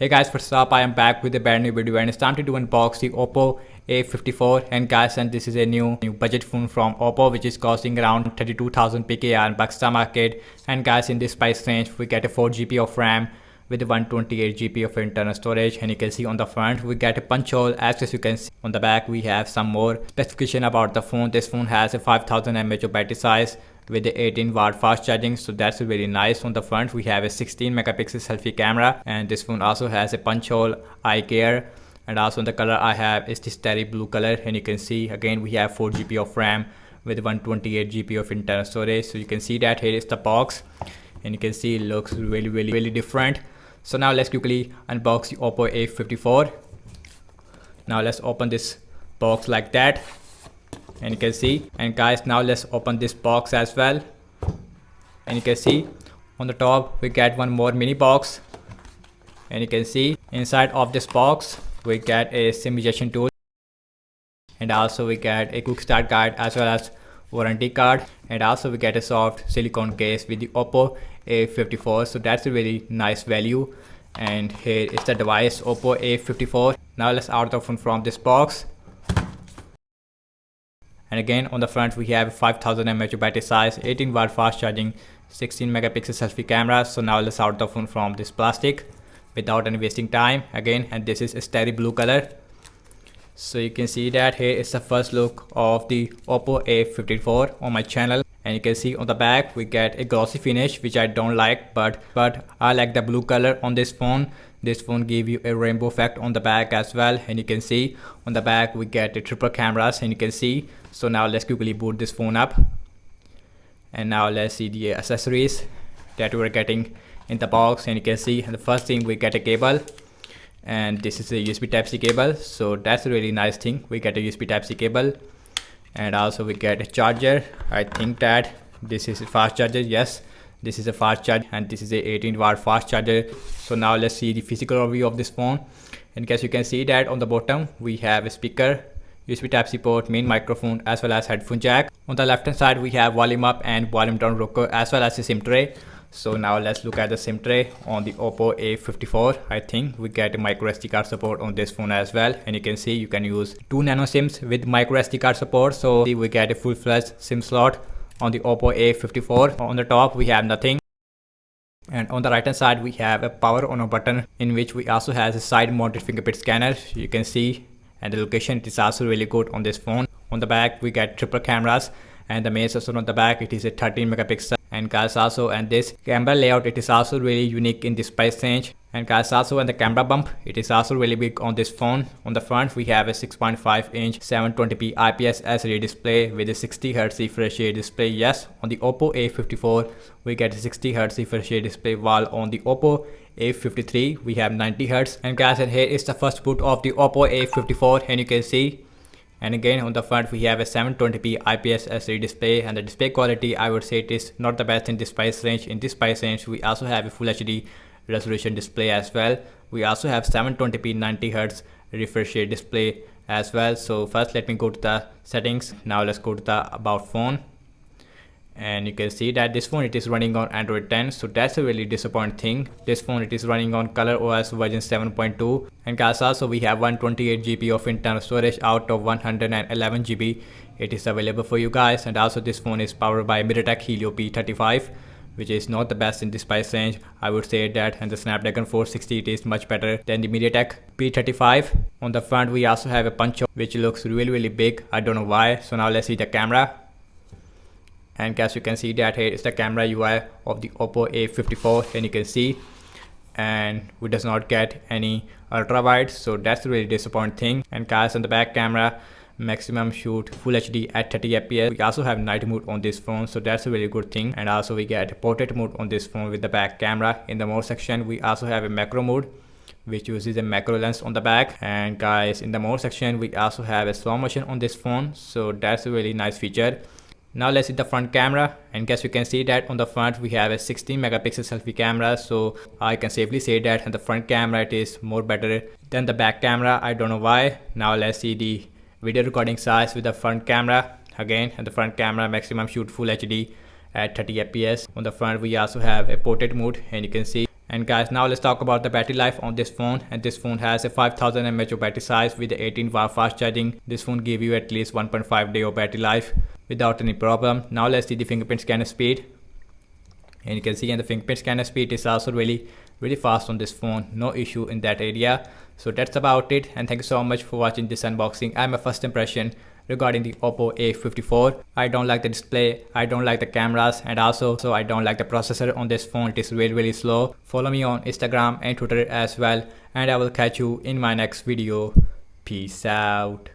Hey guys, what's up? I am back with a brand new video and it's time to do unbox the Oppo A54. And guys, this is a new budget phone from Oppo which is costing around 32,000 PKR in Pakistan market. And guys, in this price range we get a 4GB of RAM with 128GB of internal storage, and you can see on the front we get a punch hole. As you can see on the back we have some more specification about the phone. This phone has a 5000 mAh of battery size with the 18-watt fast charging, so that's very nice. On the front we have a 16 megapixel selfie camera, and this phone also has a punch hole eye care. And also the color I have is this cherry blue color, and you can see again we have 4GB of RAM with 128GB of internal storage. So you can see that here is the box, and you can see it looks really different. So now let's quickly unbox the Oppo A54. Now let's open this box like that, and you can see. And guys, now let's open this box as well, and you can see on the top we get one more mini box, and you can see inside of this box we get a SIM injection tool, and also we get a quick start guide as well as warranty card, and also we get a soft silicone case with the Oppo A54. So that's a very nice value. And here is the device, Oppo A54. Now let's out the phone from this box. And again on the front we have 5000 mAh battery size, 18-watt fast charging, 16 megapixel selfie camera. So now let's out the phone from this plastic without any wasting time again. And this is a cherry blue color. So you can see that here is the first look of the Oppo A54 on my channel. And you can see on the back we get a glossy finish which I don't like, but I like the blue color on this phone. This phone give you a rainbow effect on the back as well, and you can see on the back we get the triple cameras, and you can see. So now let's quickly boot this phone up, and now let's see the accessories that we're getting in the box. And you can see the first thing we get a cable, and this is a USB Type-C cable. So that's a really nice thing, we get a USB Type-C cable. And also we get a charger. I think that this is a fast charger. Yes, this is a fast charger, and this is a 18-watt fast charger. So now let's see the physical overview of this phone. In case you can see that on the bottom we have a speaker, USB Type-C port, main microphone as well as headphone jack. On the left hand side we have volume up and volume down rocker as well as a SIM tray. So now let's look at the SIM tray on the Oppo A54. I think we get a micro SD card support on this phone as well, and you can see you can use 2 nano SIMs with micro SD card support. So we get a full-fledged SIM slot on the Oppo A54. On the top we have nothing, and on the right hand side we have a power on button in which we also has a side mounted fingerprint scanner. You can see, and the location it is also really good on this phone. On the back we get triple cameras, and the main sensor on the back it is a 13 megapixel. And guys also, and this camera layout it is also really unique in this price range. And guys also, and the camera bump it is also really big on this phone. On the front we have a 6.5 inch 720p IPS LCD display with a 60Hz refresh rate display. Yes, on the Oppo A54 we get a 60Hz refresh rate display, while on the Oppo A53 we have 90Hz. And guys, and here is the first boot of the Oppo A54, and you can see. And again on the front we have a 720p IPS LCD display, and the display quality I would say it is not the best in this price range. In this price range we also have a full HD resolution display as well. We also have 720p 90Hz refresh rate display as well. So first let me go to the settings. Now let's go to the about phone, and you can see that this phone it is running on Android 10. So that's a really disappointing thing. This phone it is running on ColorOS version 7.2. And guys also we have 128GB of internal storage out of 111GB it is available for you guys. And also this phone is powered by MediaTek Helio P35, which is not the best in this price range, I would say that. And the Snapdragon 460 it is much better than the MediaTek P35. On the front we also have a punch hole which looks really big, I don't know why. So now let's see the camera. And guys, you can see that here is the camera UI of the Oppo A54, and you can see, and we does not get any ultra wide, so that's a really disappointing thing. And guys, on the back camera maximum shoot full HD at 30 fps. We also have night mode on this phone, so that's a really good thing. And also we get portrait mode on this phone with the back camera. In the mode section we also have a macro mode which uses a macro lens on the back. And guys, in the mode section we also have a slow motion on this phone, so that's a really nice feature. Now let's see the front camera, and guess you can see that on the front we have a 16 megapixel selfie camera. So I can safely say that the front camera it is more better than the back camera, I don't know why. Now let's see the video recording size with the front camera. Again, and the front camera maximum shoot full HD at 30 fps. On the front we also have a portrait mode, and you can see, And guys, now let's talk about the battery life on this phone. And this phone has a 5000 mAh of battery size with the 18-watt fast charging. This phone give you at least 1.5 day of battery life without any problem. Now let's see the fingerprint scanner speed. And you can see, and the fingerprint scanner speed is also really fast on this phone. No issue in that area. So that's about it, and thank you so much for watching this unboxing and my first impression regarding the Oppo A54. I don't like the display, I don't like the cameras, and also I don't like the processor on this phone. It is really slow. Follow me on Instagram and Twitter as well, and I will catch you in my next video. Peace out.